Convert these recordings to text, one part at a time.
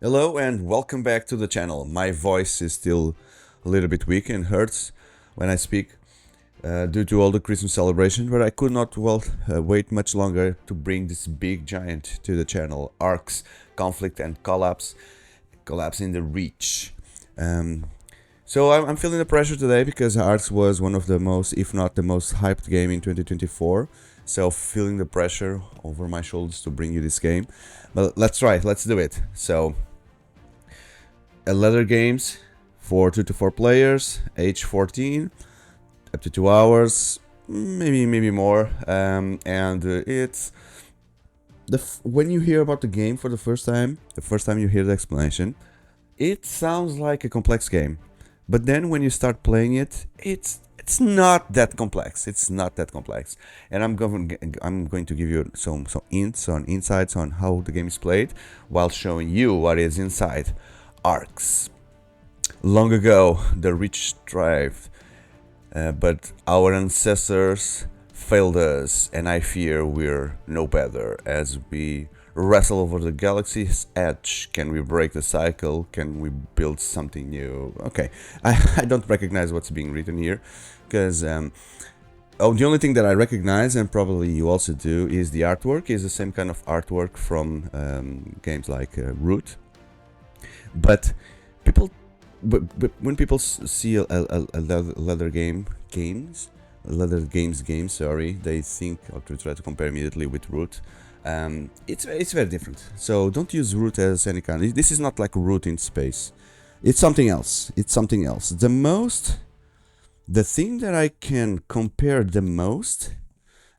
Hello and welcome back to the channel. My voice is still a little bit weak and hurts when I speak due to all the Christmas celebration, but I could not wait much longer to bring this big giant to the channel. ARCS, Conflict and Collapse in the Reach. Um, I'm feeling the pressure today because ARCS was one of the most, if not the most hyped game in 2024. So feeling the pressure over my shoulders to bring you this game. But let's try, let's do it. Leather games for 2 to 4 players, age 14, up to 2 hours, maybe more. It's when you hear about the game for the first time you hear the explanation, it sounds like a complex game. But then when you start playing it, it's not that complex. It's not that complex. And I'm going to give you some insights on how the game is played while showing you what is inside. ARCS. Long ago, the rich thrived, but our ancestors failed us, and I fear we're no better as we wrestle over the galaxy's edge. Can we break the cycle? Can we build something new? Okay, I don't recognize what's being written here, because the only thing that I recognize, and probably you also do, is the artwork. Is the same kind of artwork from games like Root. But people, but when people see a leather games, sorry, they think, or to try to compare immediately with Root. It's very different. So don't use Root as any kind. This is not like Root in space. It's something else. It's something else. The thing that I can compare the most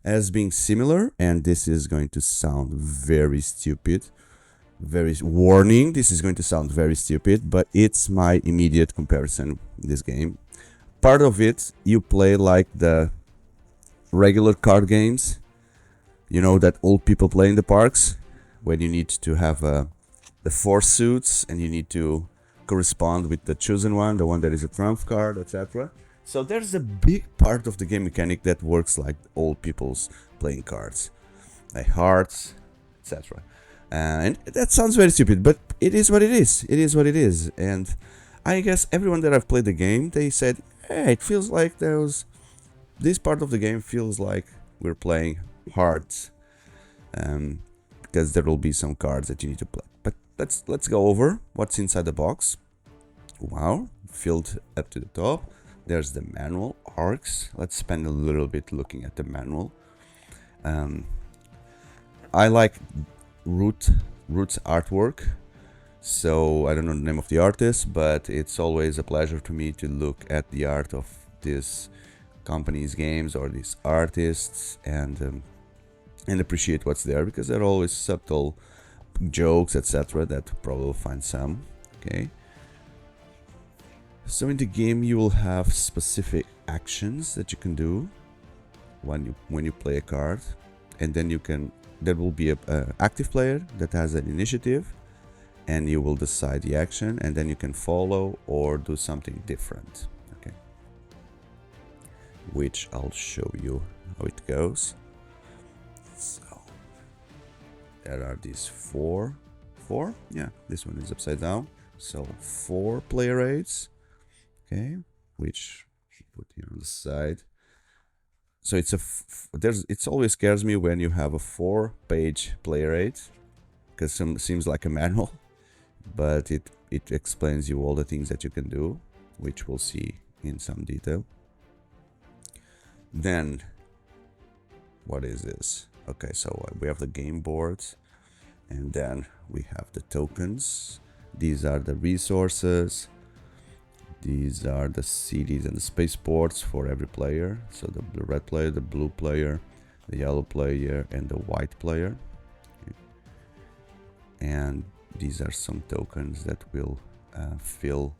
as being similar, and this is going to sound very stupid, very warning, this is going to sound very stupid, but it's my immediate comparison in this game. Part of it, you play like the regular card games, you know, that old people play in the parks, when you need to have the four suits and you need to correspond with the chosen one, the one that is a trump card, etc. So there's a big part of the game mechanic that works like old people's playing cards, like hearts, etc. And that sounds very stupid, but it is what it is. It is what it is. And I guess everyone that I've played the game, they said, hey, it feels like this part of the game feels like we're playing hearts. Because there will be some cards that you need to play. But let's go over what's inside the box. Wow, filled up to the top. There's the manual, ARCS. Let's spend a little bit looking at the manual. I like Root's artwork, so I don't know the name of the artist, but it's always a pleasure to me to look at the art of this company's games or these artists and appreciate what's there, because there are always subtle jokes, etc. that probably will find some. Okay, so in the game you will have specific actions that you can do when you play a card, and then there will be a active player that has an initiative, and you will decide the action, and then you can follow or do something different. Okay, which I'll show you how it goes. So there are these four, yeah, this one is upside down, so 4 player aids. Okay, which put here on the side. So it always scares me when you have a 4-page player aid, because it seems like a manual, but it explains you all the things that you can do, which we'll see in some detail. Then what is this? Okay, so we have the game board, and then we have the tokens. These are the resources. These are the cities and the spaceports for every player. So the red player, the blue player, the yellow player, and the white player. Okay. And these are some tokens that will fill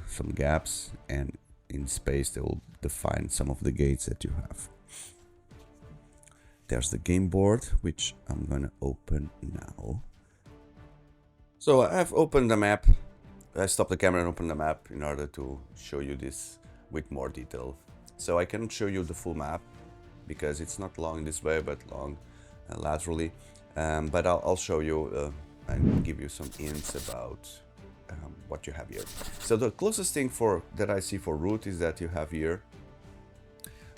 some gaps, and in space they will define some of the gates that you have. There's the game board, which I'm gonna open now. So I've opened the map. I stopped the camera and opened the map in order to show you this with more detail. So I can show you the full map because it's not long this way, but long laterally. But I'll show you and give you some hints about what you have here. So the closest thing that I see for root is that you have here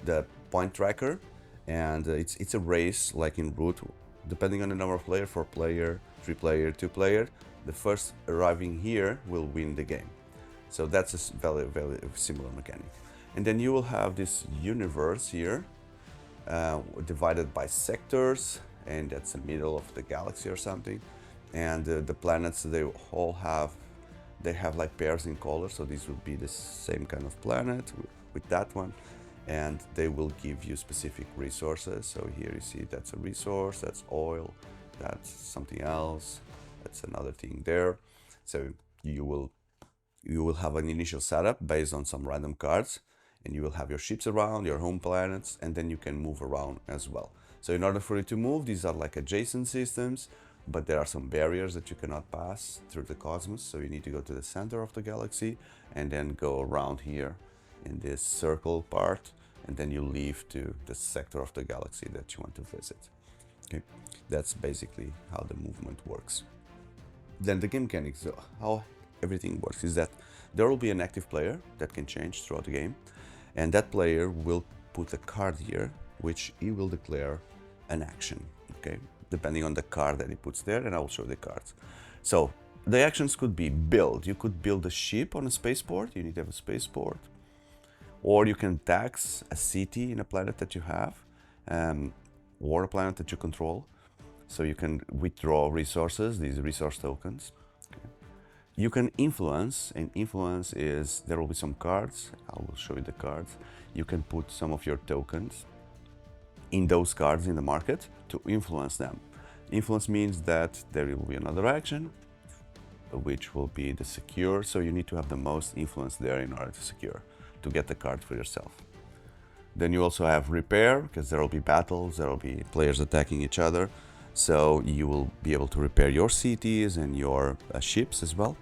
the point tracker, and it's a race like in root, depending on the number of players, 4 player, 3 player, 2 player. The first arriving here will win the game. So that's a very, very similar mechanic. And then you will have this universe here, divided by sectors, and that's the middle of the galaxy or something. And the planets, they have like pairs in color, so this would be the same kind of planet with that one, and they will give you specific resources. So here you see that's a resource, that's oil, that's something else, that's another thing there. So you will have an initial setup based on some random cards, and you will have your ships around, your home planets, and then you can move around as well. So in order for you to move, these are like adjacent systems, but there are some barriers that you cannot pass through the cosmos. So you need to go to the center of the galaxy and then go around here in this circle part, and then you leave to the sector of the galaxy that you want to visit. Okay, that's basically how the movement works. Then the game mechanics, how everything works is that there will be an active player that can change throughout the game, and that player will put a card here which he will declare an action, okay, depending on the card that he puts there, and I will show the cards. So the actions could be build. You could build a ship on a spaceport, you need to have a spaceport, or you can tax a city in a planet that you have, or a planet that you control. So you can withdraw resources, these resource tokens. Okay. You can influence, and influence is, there will be some cards, I will show you the cards. You can put some of your tokens in those cards in the market to influence them. Influence means that there will be another action, which will be the secure, so you need to have the most influence there in order to secure, to get the card for yourself. Then you also have repair, because there will be battles, there will be players attacking each other, so you will be able to repair your cities and your ships as well.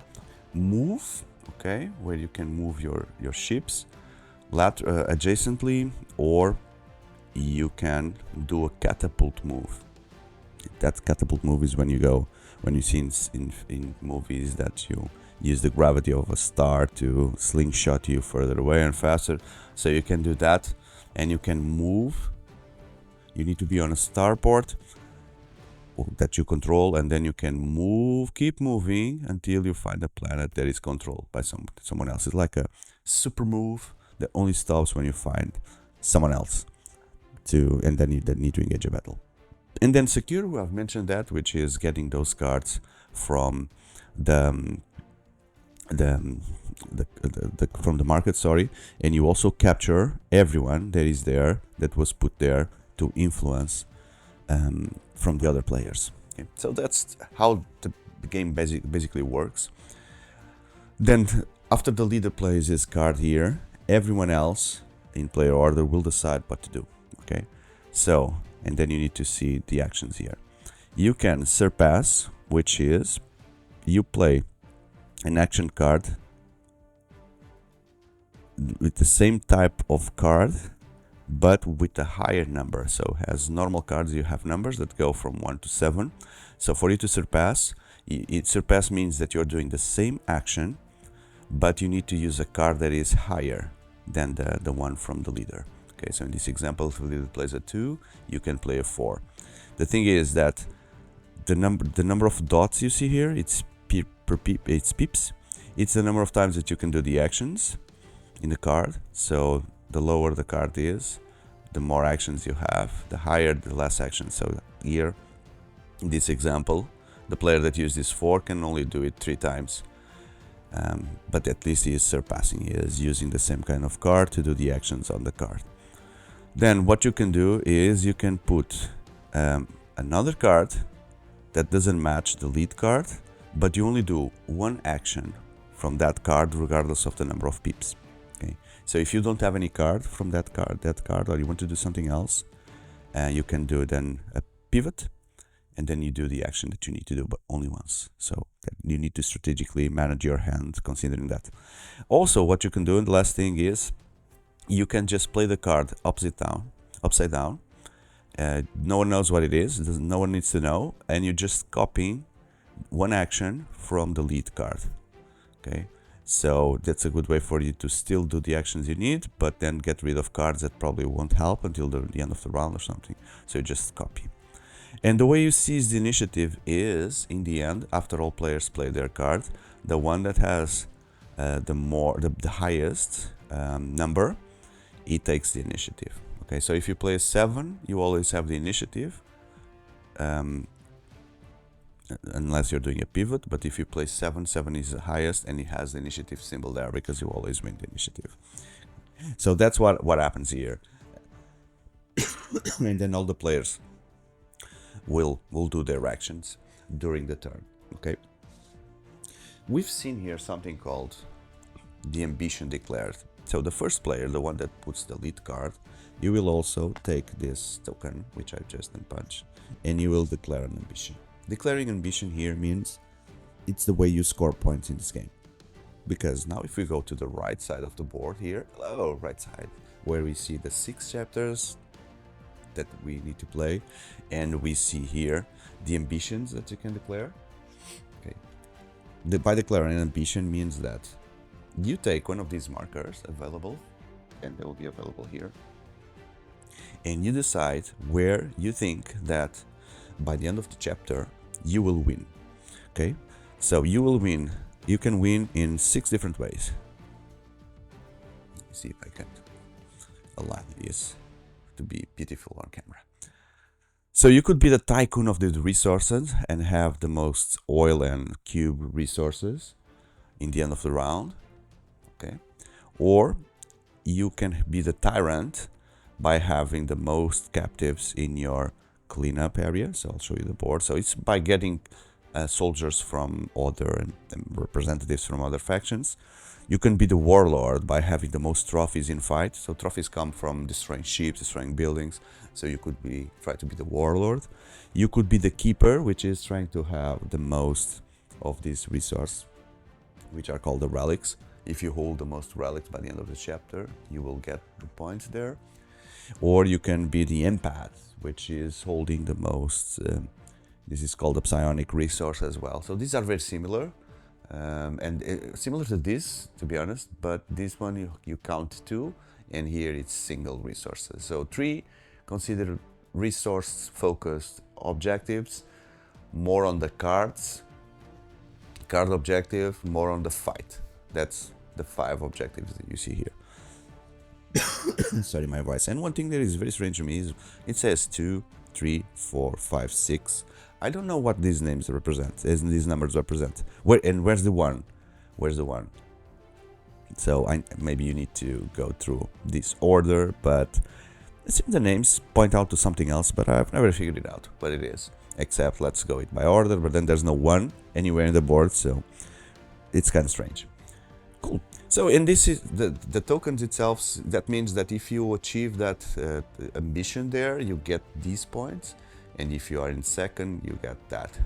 Move, okay, where you can move your ships adjacently, or you can do a catapult move. That catapult move is when you see in movies that you use the gravity of a star to slingshot you further away and faster. So you can do that, and you can move. You need to be on a starport that you control, and then you can move, keep moving until you find a planet that is controlled by someone else. It's like a super move that only stops when you find someone else and then you need to engage a battle. And then secure, we have mentioned that, which is getting those cards from the market, sorry, and you also capture everyone that is there, that was put there to influence from the other players. Okay. So that's how the game basically works. Then after the leader plays his card here, everyone else in player order will decide what to do. Okay, so, and then you need to see the actions here. You can surpass, which is you play an action card with the same type of card but with a higher number. So as normal cards, you have numbers that go from 1 to 7. So for you to surpass, surpass means that you're doing the same action, but you need to use a card that is higher than the one from the leader. Okay, so in this example, if the leader plays a 2, you can play a 4. The thing is that the number of dots you see here, it's pips. It's the number of times that you can do the actions in the card. So the lower the card is, the more actions you have, the higher the less actions. So here, in this example, the player that used this 4 can only do it 3 times. But at least he is surpassing, he is using the same kind of card to do the actions on the card. Then what you can do is you can put another card that doesn't match the lead card, but you only do one action from that card regardless of the number of pips. Okay, so if you don't have any card from that card, or you want to do something else, you can do then a pivot, and then you do the action that you need to do, but only once. So you need to strategically manage your hand considering that. Also, what you can do, and the last thing is, you can just play the card upside down. No one knows what it is, no one needs to know, and you're just copying one action from the lead card. Okay, so that's a good way for you to still do the actions you need, but then get rid of cards that probably won't help until the end of the round or something. So you just copy. And the way you seize the initiative is, in the end, after all players play their card, the one that has the highest number, it takes the initiative. Okay, so if you play a 7, you always have the initiative, unless you're doing a pivot. But if you play 7, 7 is the highest, and it has the initiative symbol there because you always win the initiative. So that's what happens here. And then all the players will do their actions during the turn. Okay, we've seen here something called the ambition declared. So the first player, the one that puts the lead card, you will also take this token, which I just unpunched, and you will declare an ambition. Declaring ambition here means it's the way you score points in this game. Because now if we go to the right side of the board here, hello, right side, where we see the 6 chapters that we need to play, and we see here the ambitions that you can declare. Okay, by declaring an ambition means that you take one of these markers available, and they will be available here, and you decide where you think that by the end of the chapter you will win. Okay, so you will win. You can win in 6 different ways. Let me see if I can align this to be beautiful on camera. So you could be the tycoon of the resources and have the most oil and cube resources in the end of the round. Okay, or you can be the tyrant by having the most captives in your cleanup area. So I'll show you the board. So it's by getting soldiers from other and representatives from other factions. You can be the warlord by having the most trophies in fight. So trophies come from destroying ships, destroying buildings. So you could try to be the warlord. You could be the keeper, which is trying to have the most of this resource, which are called the relics. If you hold the most relics by the end of the chapter, you will get the points there. Or you can be the empath, which is holding the most. This is called a psionic resource as well. So these are very similar. And similar to this, to be honest, but this one you count 2, and here it's single resources. So 3 consider resource focused objectives, more on the card objective, more on the fight. That's the 5 objectives that you see here. Sorry, my voice. And one thing that is very strange to me is it says 2, 3, 4, 5, 6. I don't know what these names represent, as these numbers represent. Where's the 1? Where's the 1? So maybe you need to go through this order, but it seems the names point out to something else, but I've never figured it out what it is. Except let's go it by order, but then there's no 1 anywhere in the board, so it's kind of strange. Cool. So, and this is the tokens itself. That means that if you achieve that ambition there, you get these points. And if you are in second, you get that.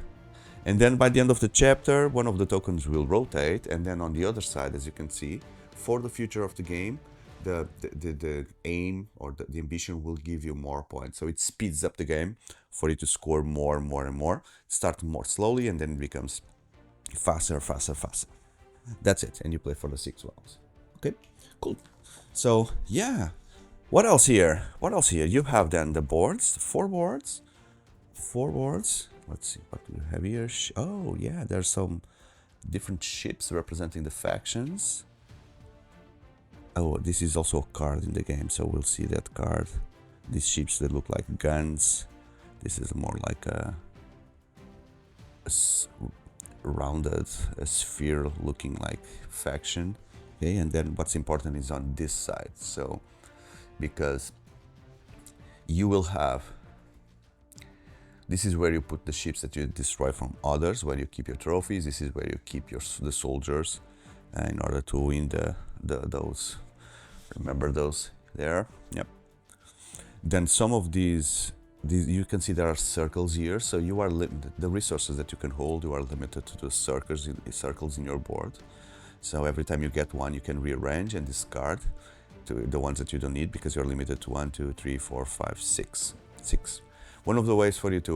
And then by the end of the chapter, one of the tokens will rotate. And then on the other side, as you can see, for the future of the game, the aim or the ambition will give you more points. So it speeds up the game for you to score more and more and more. Start more slowly, and then it becomes faster, faster, faster. That's it. And you play for the 6 rounds. Okay, cool. So yeah, what else here? What else here? You have then the boards, 4 boards. 4 boards. Let's see what we have here. Oh yeah, there's some different ships representing the factions. Oh, this is also a card in the game, so we'll see that card. These ships that look like guns. This is more like a rounded, a sphere looking like faction. Okay, and then what's important is on this side. So because you will have, this is where you put the ships that you destroy from others, where you keep your trophies. This is where you keep the soldiers in order to win those. Remember those there? Yep. Then some of these you can see there are circles here. So you are the resources that you can hold. You are limited to the circles in your board. So every time you get one, you can rearrange and discard to the ones that you don't need, because you're limited to 1, 2, 3, 4, 5, 6. One of the ways for you to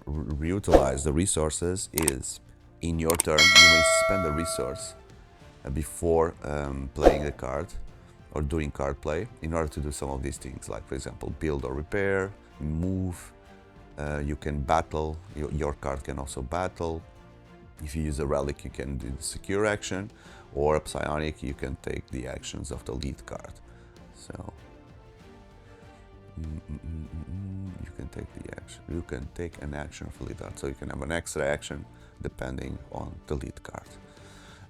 reutilize the resources is in your turn you may spend a resource before playing the card or doing card play in order to do some of these things, like for example build or repair, move, you can battle, your card can also battle. If you use a relic you can do the secure action, or a psionic you can take the actions of the lead card. So you can take the action, you can take an action for lead card, so you can have an extra action depending on the lead card.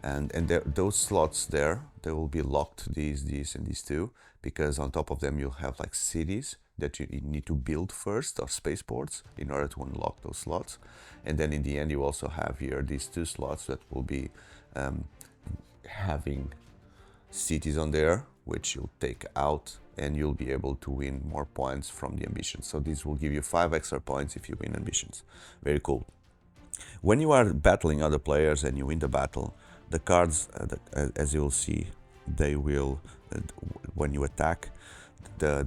And those slots there, they will be locked, these and these two, because on top of them you'll have like cities that you need to build first, or spaceports, in order to unlock those slots. And then in the end you also have here these two slots that will be having cities on there, which you'll take out, and you'll be able to win more points from the ambitions. So this will give you 5 extra points if you win ambitions. Very cool. When you are battling other players and you win the battle, the cards, as you will see, they will, when you attack, the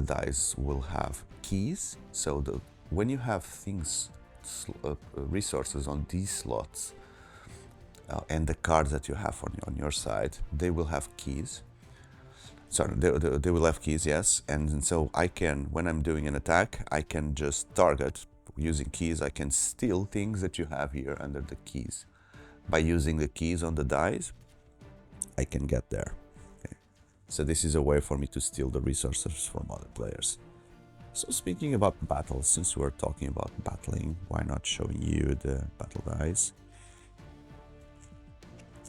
dice will have keys. So when you have things, resources on these slots, and the cards that you have on your side, they will have keys. Sorry, they will have keys, yes. And so I can, when I'm doing an attack, I can just target using keys. I can steal things that you have here under the keys. By using the keys on the dice, I can get there. Okay. So this is a way for me to steal the resources from other players. So speaking about battles, since we're talking about battling, why not showing you the battle dice?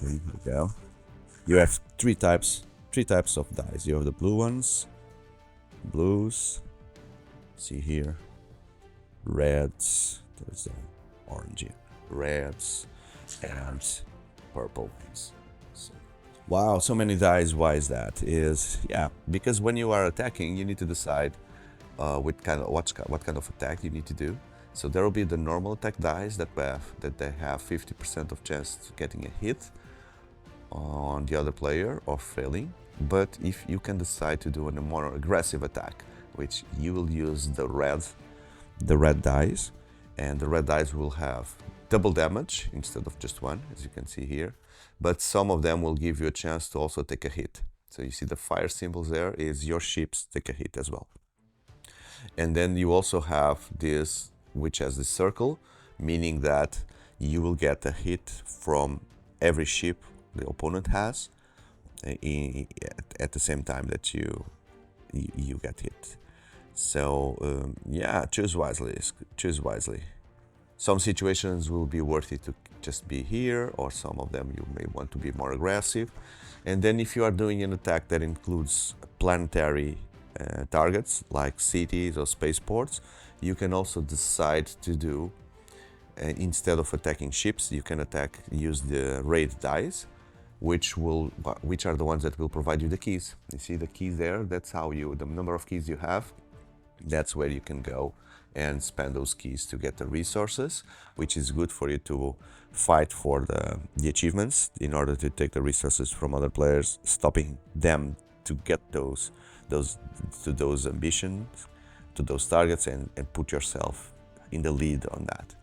Okay, here we go. You have three types of dice. You have the blue ones, blues, see here, reds, there's the orange here, reds, and purple ones. So, wow, so many dice. Why is that? Yeah, because when you are attacking, you need to decide what kind of attack you need to do. So there will be the normal attack dice that they have 50% of chance to getting a hit on the other player or failing. But if you can decide to do a more aggressive attack, which you will use the red dice, and the red dice will have double damage instead of just one, as you can see here, but some of them will give you a chance to also take a hit. So you see the fire symbols there, is your ships take a hit as well. And then you also have this, which has this circle, meaning that you will get a hit from every ship the opponent has at the same time that you get hit. So yeah, choose wisely. Some situations will be worth it to just be here, or some of them you may want to be more aggressive. And then if you are doing an attack that includes planetary targets like cities or spaceports, you can also decide to do, instead of attacking ships, you can use the raid dice, which are the ones that will provide you the keys. You see the keys there? That's how the number of keys you have, that's where you can go and spend those keys to get the resources, which is good for you to fight for the achievements in order to take the resources from other players, stopping them to get those ambitions, to those targets, and put yourself in the lead on that.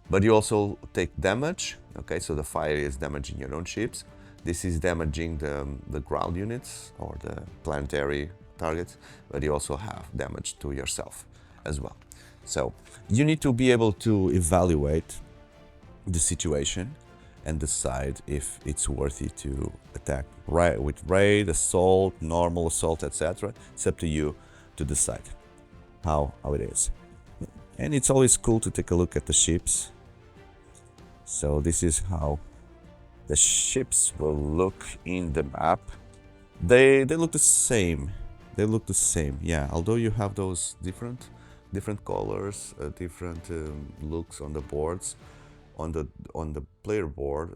But you also take damage. Okay, so the fire is damaging your own ships. This is damaging the ground units or the planetary targets, but you also have damage to yourself as well. So you need to be able to evaluate the situation and decide if it's worthy to attack with raid, assault, normal assault, etc. It's up to you to decide how it is. And it's always cool to take a look at the ships. So this is how the ships will look in the map. They look the same. They look the same, yeah. Although you have those different colors, different looks on the boards, on the player board,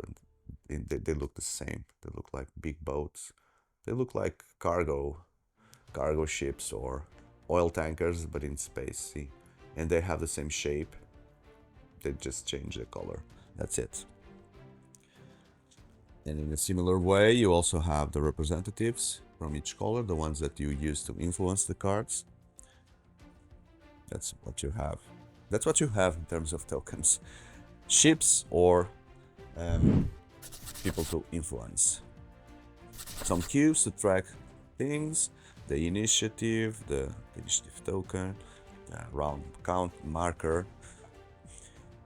they look the same. They look like big boats. They look like cargo ships or oil tankers, but in space. See, and they have the same shape. They just change the color. That's it. And in a similar way, you also have the representatives from each color, the ones that you use to influence the cards. That's what you have. That's what you have in terms of tokens. Ships or people to influence. Some cubes to track things, the initiative token, the round count marker.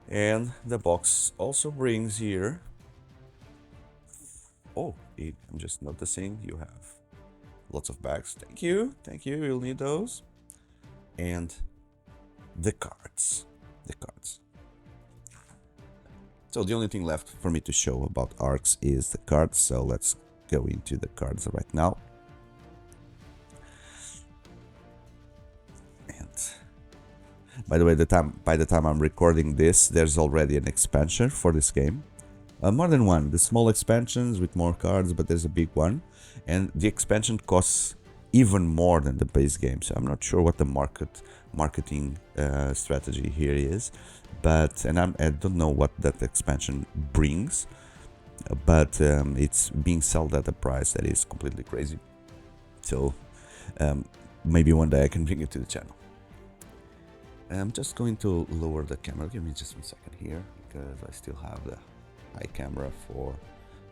And the box also brings here, I'm just noticing you have lots of bags. Thank you, you'll need those. And the cards. So the only thing left for me to show about ARCS is the cards, so let's go into the cards right now. And by the way, by the time I'm recording this, there's already an expansion for this game. More than one. The small expansions with more cards, but there's a big one. And the expansion costs even more than the base game, so I'm not sure what the marketing strategy here is, but I don't know what that expansion brings, but it's being sold at a price that is completely crazy. So maybe one day I can bring it to the channel. I'm just going to lower the camera. Give me just 1 second here, because I still have the high camera for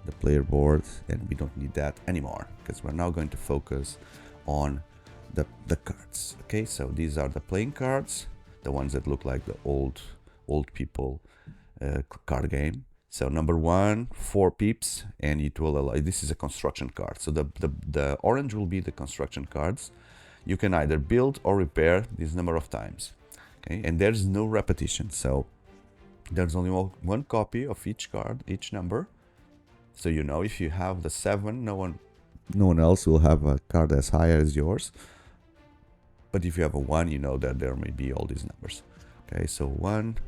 the player board, and we don't need that anymore, because we're now going to focus on the cards. Okay, so these are the playing cards, the ones that look like the old people card game. So number 1, 4 pips, and it will allow, this is a construction card, so the orange will be the construction cards. You can either build or repair this number of times. Okay, and there's no repetition, so there's only one copy of each card, each number. So you know, if you have the 7, no one else will have a card as high as yours. But if you have a 1, you know that there may be all these numbers. Okay, so 1,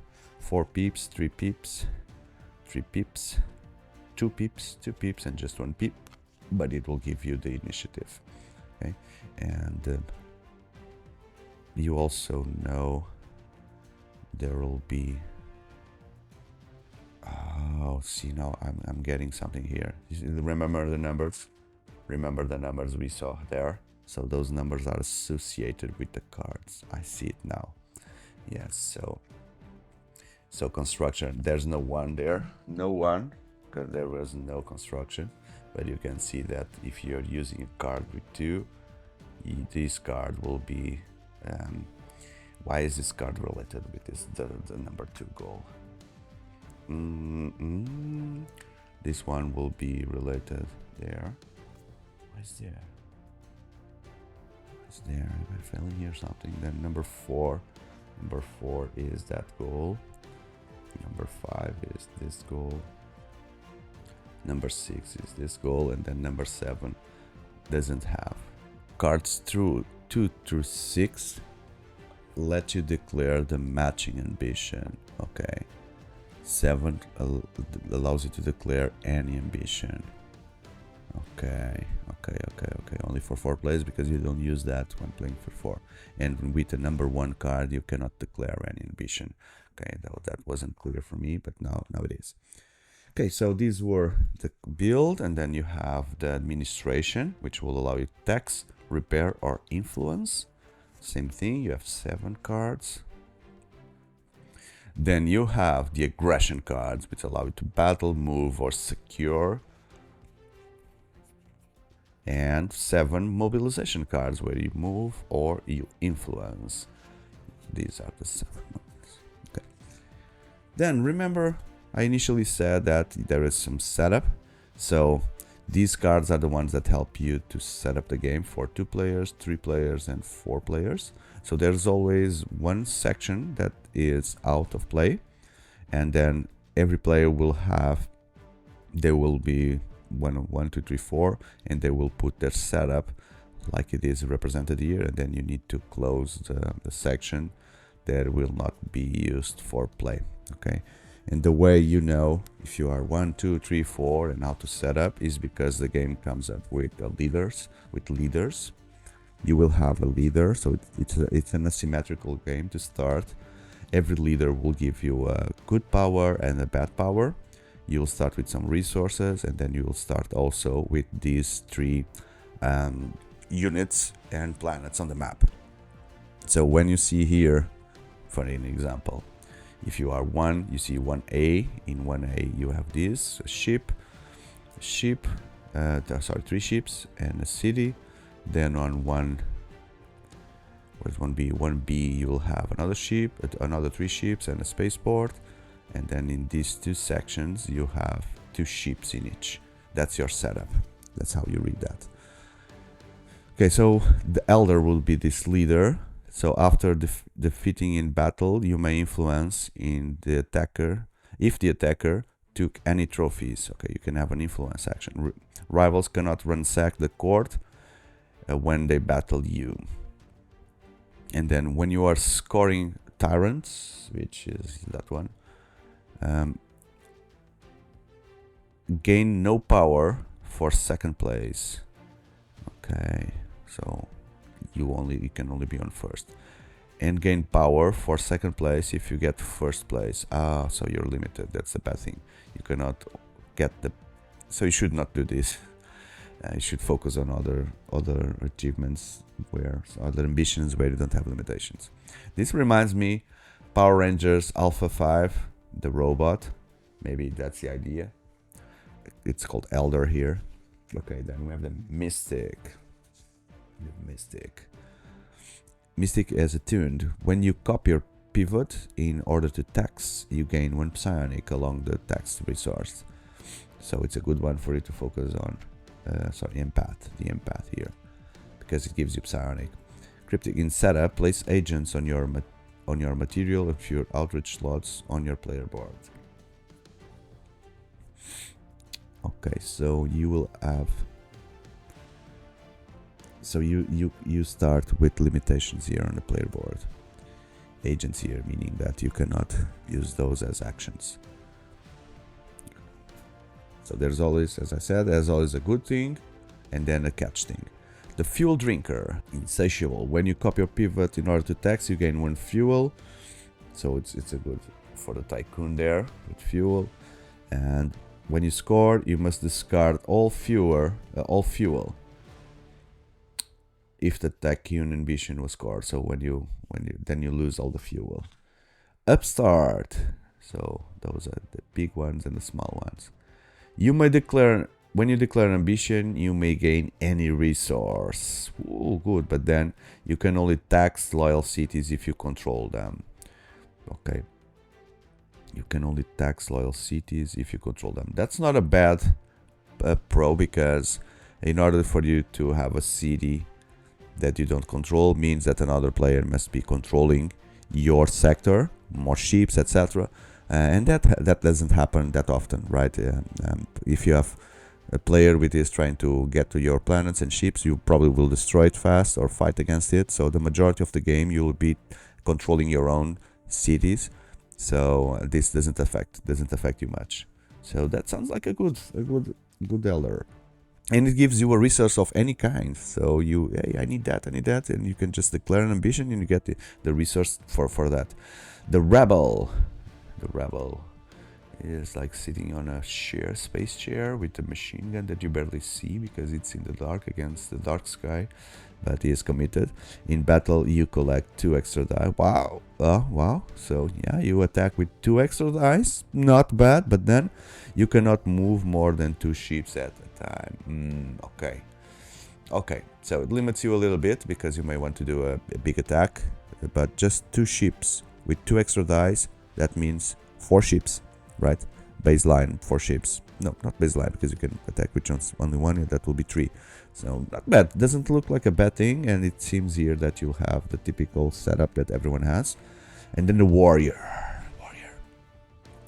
4 pips, 3 pips, 3 pips, 2 pips, 2 pips, and just 1 pip. But it will give you the initiative. Okay, and you also know there will be. Oh, see, now I'm getting something here. Remember the numbers? Remember the numbers we saw there? So those numbers are associated with the cards. I see it now. Yes, so construction, there's no 1 there. No 1, because there was no construction. But you can see that if you're using a card with 2, this card will be... why is this card related with this, the number 2 goal? This one will be related there. What's there? What's there? Am I failing here something? Then number 4 is that goal. Number 5 is this goal. Number 6 is this goal, and then number 7 doesn't have. Cards through 2 through 6 let you declare the matching ambition. Okay. 7 allows you to declare any ambition. Okay. Only for 4 players, because you don't use that when playing for 4. And with the number 1 card, you cannot declare any ambition. Okay, that wasn't clear for me, but now it is. Okay, so these were the build, and then you have the administration, which will allow you tax, repair, or influence. Same thing, you have 7 cards. Then you have the aggression cards, which allow you to battle, move, or secure. And 7 mobilization cards, where you move or you influence. These are the 7 ones. Okay. Then remember, I initially said that there is some setup. So these cards are the ones that help you to set up the game for 2 players, 3 players, and 4 players. So there's always one section that is out of play, and then every player will have, there will be 1, 2, 3, 4, and they will put their setup like it is represented here, and then you need to close the section that will not be used for play. Okay, and the way you know if you are 1, 2, 3, 4 and how to set up is because the game comes up with leaders. You will have a leader, so it's an asymmetrical game to start. Every leader will give you a good power and a bad power. You'll start with some resources, and then you will start also with these 3 units and planets on the map. So when you see here, for an example, if you are 1, you see 1A. In 1A you have this, a ship, sorry, 3 ships and a city. Then on where's 1B? 1B you will have another ship, another 3 ships and a spaceport. And then in these 2 sections you have 2 ships in each. That's your setup. That's how you read that. Okay, so the elder will be this leader. So after defeating in battle, you may influence in the attacker if the attacker took any trophies. Okay, you can have an influence action. Rivals cannot ransack the court when they battle you. And then when you are scoring tyrants, which is that one, gain no power for second place. Okay, so you can only be on first, and gain power for second place if you get first place. So you're limited. That's a bad thing. You cannot get so you should not do this. You should focus on other achievements other ambitions where you don't have limitations. This reminds me, Power Rangers Alpha 5, the robot. Maybe that's the idea. It's called Elder here. Okay, then we have the Mystic. Mystic is attuned. When you copy your pivot in order to tax, you gain 1 psionic along the taxed resource. So it's a good one for you to focus on. Empath, the empath here, because it gives you psionic. Cryptic in setup, place agents on your material and your outreach slots on your player board. Okay, so you will have. So you start with limitations here on the player board. Agents here, meaning that you cannot use those as actions. So there's always, as I said, there's always a good thing and then a catch thing. The fuel drinker, insatiable. When you copy your pivot in order to tax, you gain 1 fuel. So it's a good for the tycoon there with fuel. And when you score, you must discard all fuel if the tycoon ambition was scored. So then you lose all the fuel. Upstart. So those are the big ones and the small ones. You may declare, when you declare an ambition, you may gain any resource. Ooh, good, but then you can only tax loyal cities if you control them. Okay. You can only tax loyal cities if you control them. That's not a bad pro, because in order for you to have a city that you don't control means that another player must be controlling your sector, more ships, etc. And that doesn't happen that often, right? If you have a player with is trying to get to your planets and ships, you probably will destroy it fast or fight against it. So the majority of the game you will be controlling your own cities. So this doesn't affect you much. So that sounds like a good elder. And it gives you a resource of any kind. So hey, I need that, and you can just declare an ambition and you get the resource for that. The rebel is like sitting on a space chair with a machine gun that you barely see because it's in the dark against the dark sky, but he is committed. In battle, you collect 2 extra die. Wow. Wow. So yeah, you attack with 2 extra dice. Not bad, but then you cannot move more than 2 ships at a time. Okay. So it limits you a little bit because you may want to do a big attack, but just 2 ships with 2 extra dice. That means 4 ships, right? Baseline 4 ships. No, not baseline, because you can attack with only 1, and that will be 3. So not bad. Doesn't look like a bad thing, and it seems here that you'll have the typical setup that everyone has. And then the warrior.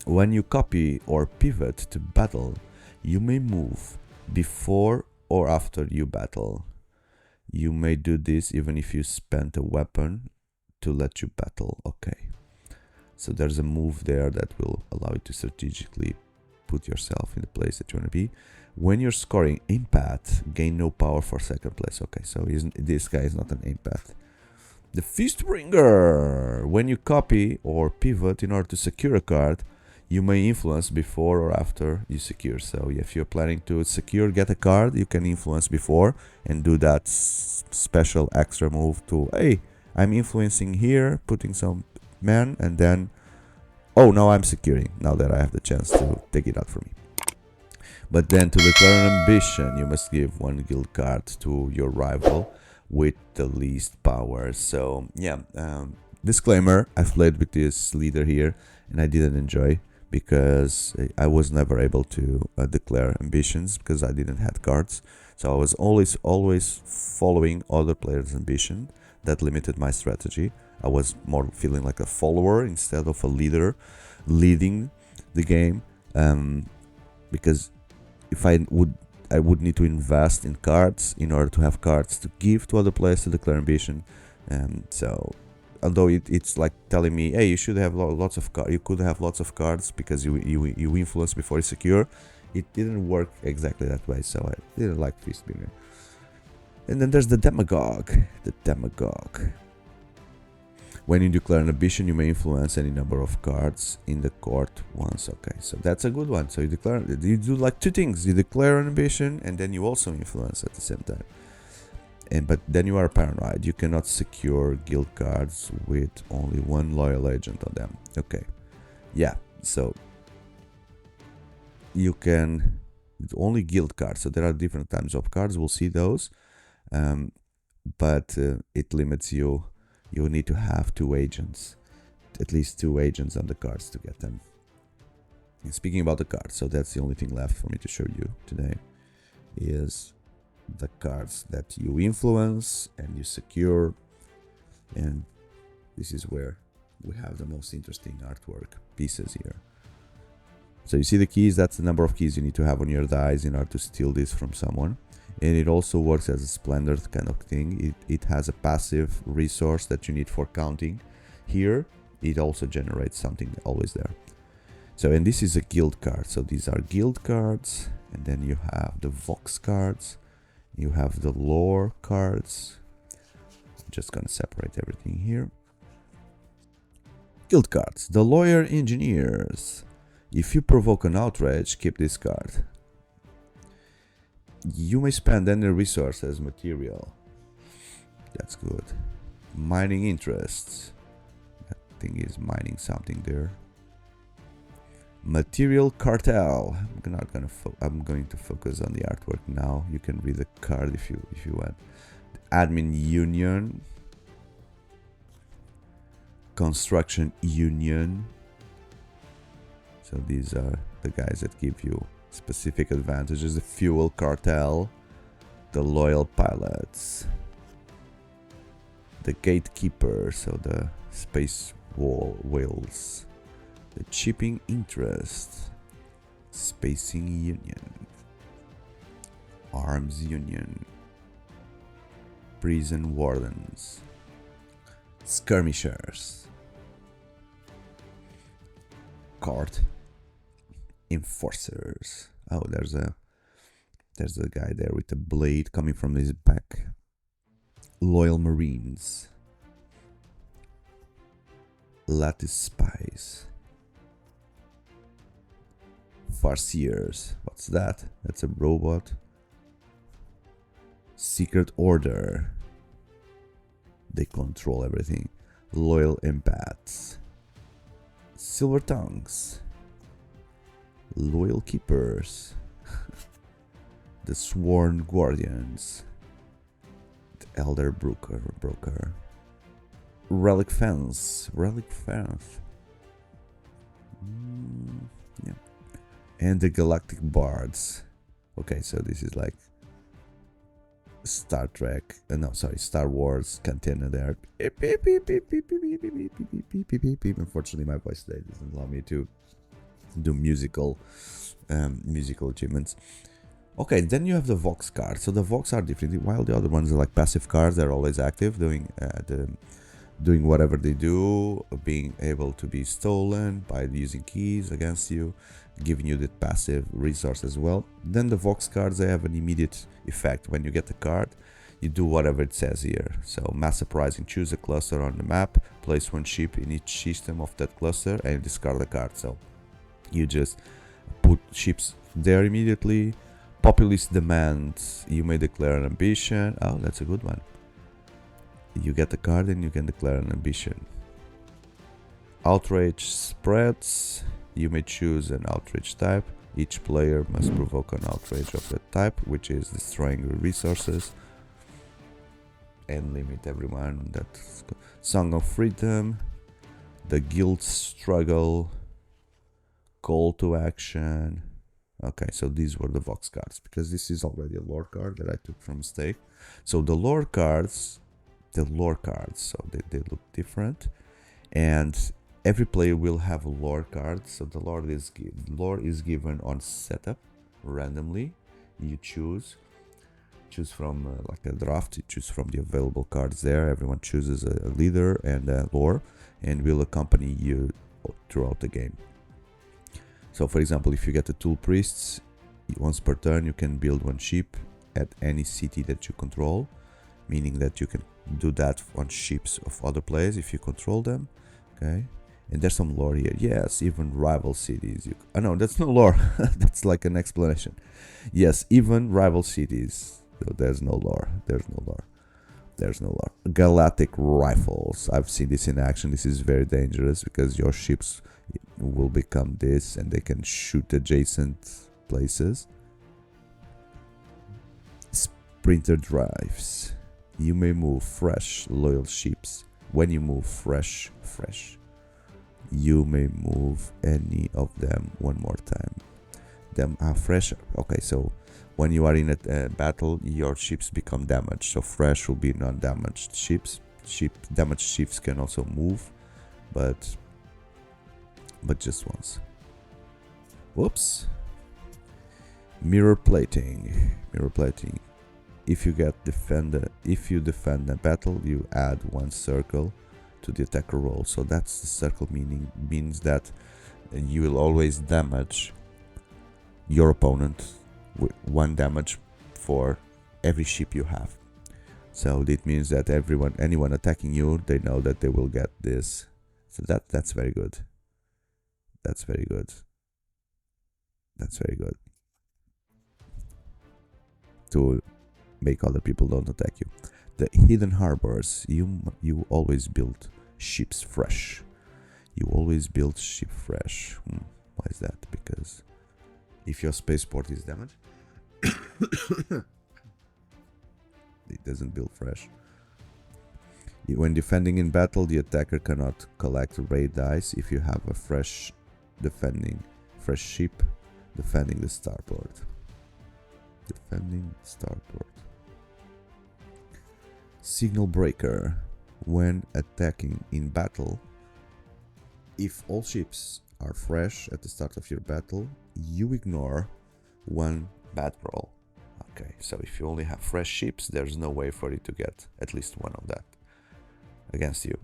When you copy or pivot to battle, you may move before or after you battle. You may do this even if you spent a weapon to let you battle. Okay. So there's a move there that will allow you to strategically put yourself in the place that you want to be. When you're scoring empath, gain no power for second place. Okay, so this guy is not an empath. The Feastbringer. When you copy or pivot in order to secure a card, you may influence before or after you secure. So if you're planning to get a card, you can influence before and do that special extra move to, hey, I'm influencing here, putting some men, and then, oh, now I'm securing, now that I have the chance to take it out for me. But then to declare an ambition, you must give one guild card to your rival with the least power. So yeah, disclaimer, I've played with this leader here and I didn't enjoy, because I was never able to declare ambitions because I didn't have cards. So I was always following other players' ambition. That limited my strategy. I was more feeling like a follower instead of a leader leading the game, because if I would need to invest in cards in order to have cards to give to other players to declare ambition. So although it's like telling me, hey, you should have lots of cards, you could have lots of cards because you influence before you secure, it didn't work exactly that way. So I didn't like Feast Bringer. And then there's the demagogue. The demagogue. When you declare an ambition, you may influence any number of cards in the court once. Okay, so that's a good one. So you do like two things. You declare an ambition and then you also influence at the same time. But then you are paranoid. You cannot secure guild cards with only one loyal agent on them. Okay, yeah. So you can only guild cards. So there are different types of cards. We'll see those, but it limits you. You need to have two agents, at least two agents on the cards to get them. And speaking about the cards, so that's the only thing left for me to show you today, is the cards that you influence and you secure. And this is where we have the most interesting artwork pieces here. So you see the keys, that's the number of keys you need to have on your dice in order to steal this from someone. And it also works as a splendor kind of thing. It has a passive resource that you need for counting. Here, it also generates something always there. So, and this is a guild card. So these are guild cards. And then you have the Vox cards. You have the lore cards. I'm just gonna separate everything here. Guild cards. The lawyer engineers. If you provoke an outrage, keep this card. You may spend any resource as material. That's good. Mining interests. That thing is mining something there. Material cartel. I'm going to focus on the artwork now. You can read the card if you want. Admin union. Construction union. So these are the guys that give you specific advantages. The fuel cartel, the loyal pilots, the gatekeeper, so the space whales, the shipping interest, spacing union, arms union, prison wardens, skirmishers, court enforcers. Oh, there's a guy there with a blade coming from his back. Loyal marines. Lattice spies. Farseers. What's that? That's a robot. Secret order. They control everything. Loyal empaths. Silver tongues. Loyal keepers. The sworn guardians. The elder broker. Relic fence. Yeah. And the galactic bards. Okay, so this is like Star Wars cantina there. Unfortunately, my voice today doesn't allow me to do musical achievements. Okay, then you have the Vox cards. So the Vox are different. While the other ones are like passive cards, they're always active, doing whatever they do, being able to be stolen by using keys against you, giving you the passive resource as well. Then the Vox cards, they have an immediate effect. When you get the card, you do whatever it says here. So mass uprising, choose a cluster on the map, place one ship in each system of that cluster, and discard the card. So you just put ships there immediately. Populist demands, you may declare an ambition. Oh, that's a good one. You get a card and you can declare an ambition. Outrage spreads. You may choose an outrage type. Each player must provoke an outrage of that type, which is destroying your resources. And limit everyone. That's Song of Freedom. The Guild Struggle. Call to Action. Okay, so these were the Vox cards, because this is already a lore card that I took from mistake. So the lore cards, so they look different. And every player will have a lore card. So the lore is given on setup randomly. You choose from like a draft. You choose from the available cards there. Everyone chooses a leader and a lore, and will accompany you throughout the game. So for example, if you get the Tool Priests, once per turn you can build one ship at any city that you control, meaning that you can do that on ships of other players if you control them. Okay, and there's some lore here. Yes, even rival cities. Oh no, that's no lore. That's like an explanation. Yes, even rival cities. So there's no lore. There's no lore. Galactic rifles. I've seen this in action. This is very dangerous because your ships will become this and they can shoot adjacent places. Sprinter drives. You may move fresh loyal ships. When you move fresh, you may move any of them one more time. Them are fresh. Okay, so when you are in a battle, your ships become damaged. So fresh will be non-damaged ships. Damaged ships can also move, but just once. Whoops. Mirror plating. If you defend a battle, you add one circle to the attacker roll. So that's the circle means that you will always damage your opponent with one damage for every ship you have. So it means that anyone attacking you, they know that they will get this. So that's very good. That's very good. To make other people don't attack you. The hidden harbors. You always build ships fresh. Why is that? Because if your spaceport is damaged, it doesn't build fresh. When defending in battle, the attacker cannot collect raid dice if you have a fresh ship defending the starport. Signal breaker. When attacking in battle, if all ships are fresh at the start of your battle, you ignore one bad roll. Okay, so if you only have fresh ships, there's no way for you to get at least one of that against you.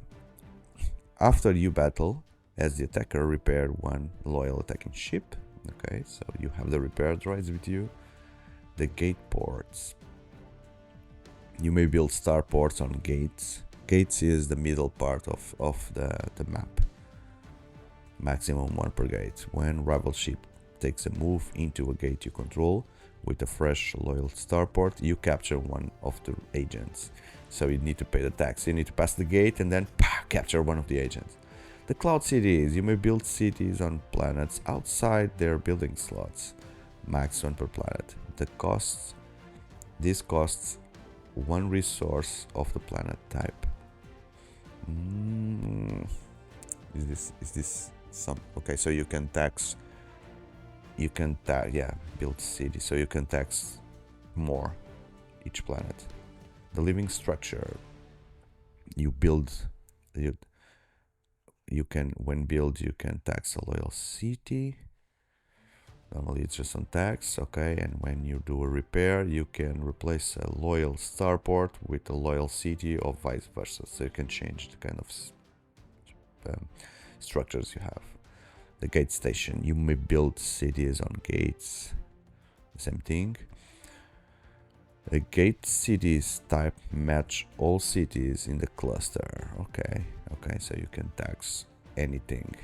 After you battle, as the attacker, repair one loyal attacking ship. Okay, so you have the repair droids with you. The gate ports. You may build starports on gates. Gates is the middle part of the map. Maximum one per gate. When rival ship takes a move into a gate you control with a fresh loyal starport, you capture one of the agents. So you need to pay the tax. You need to pass the gate and then capture one of the agents. The cloud cities. You may build cities on planets outside their building slots. Max one per planet. This costs one resource of the planet type. Is this some? Okay, so you can tax. Build city. So you can tax more each planet. The living structure. You can tax a loyal city. Normally it's just on tax, okay, and when you do a repair, you can replace a loyal starport with a loyal city or vice versa. So you can change the kind of structures you have. The gate station. You may build cities on gates. Same thing. A gate cities type match all cities in the cluster. Okay, so you can tax anything.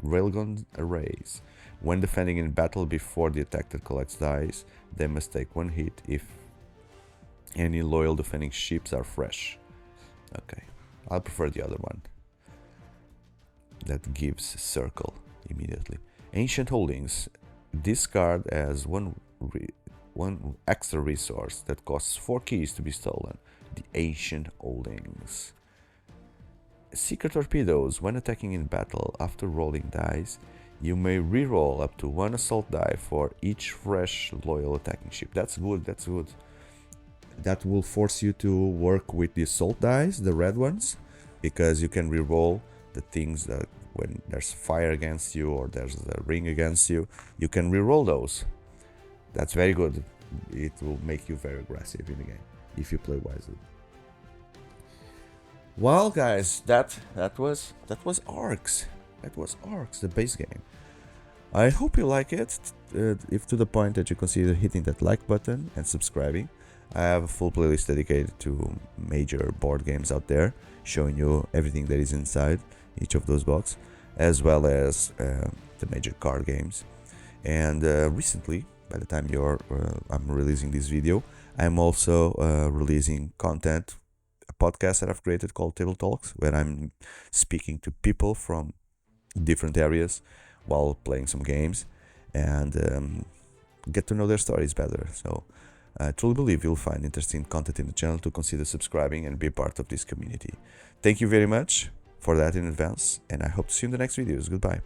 Railgun arrays. When defending in battle before the attacker collects dice, they must take one hit if Any loyal defending ships are fresh. Okay, I'll prefer the other one. That gives circle immediately. Ancient holdings. This card has one extra resource that costs 4 keys to be stolen. The ancient holdings. Secret torpedoes. When attacking in battle after rolling dice, you may reroll up to 1 assault die for each fresh loyal attacking ship. That's good, that's good. That will force you to work with the assault dice, the red ones, because you can reroll the things that when there's fire against you or there's a ring against you, you can reroll those. That's very good. It will make you very aggressive in the game if you play wisely. Well, guys, that was ARCS. That was ARCS, the base game. I hope you like it. If to the point that you consider hitting that like button and subscribing. I have a full playlist dedicated to major board games out there, showing you everything that is inside each of those boxes, as well as the major card games. And recently, by the time I'm releasing this video, I'm also releasing content, a podcast that I've created called Table Talks, where I'm speaking to people from different areas while playing some games and get to know their stories better. So I truly believe you'll find interesting content in the channel to consider subscribing and be part of this community. Thank you very much for that in advance, and I hope to see you in the next videos. Goodbye.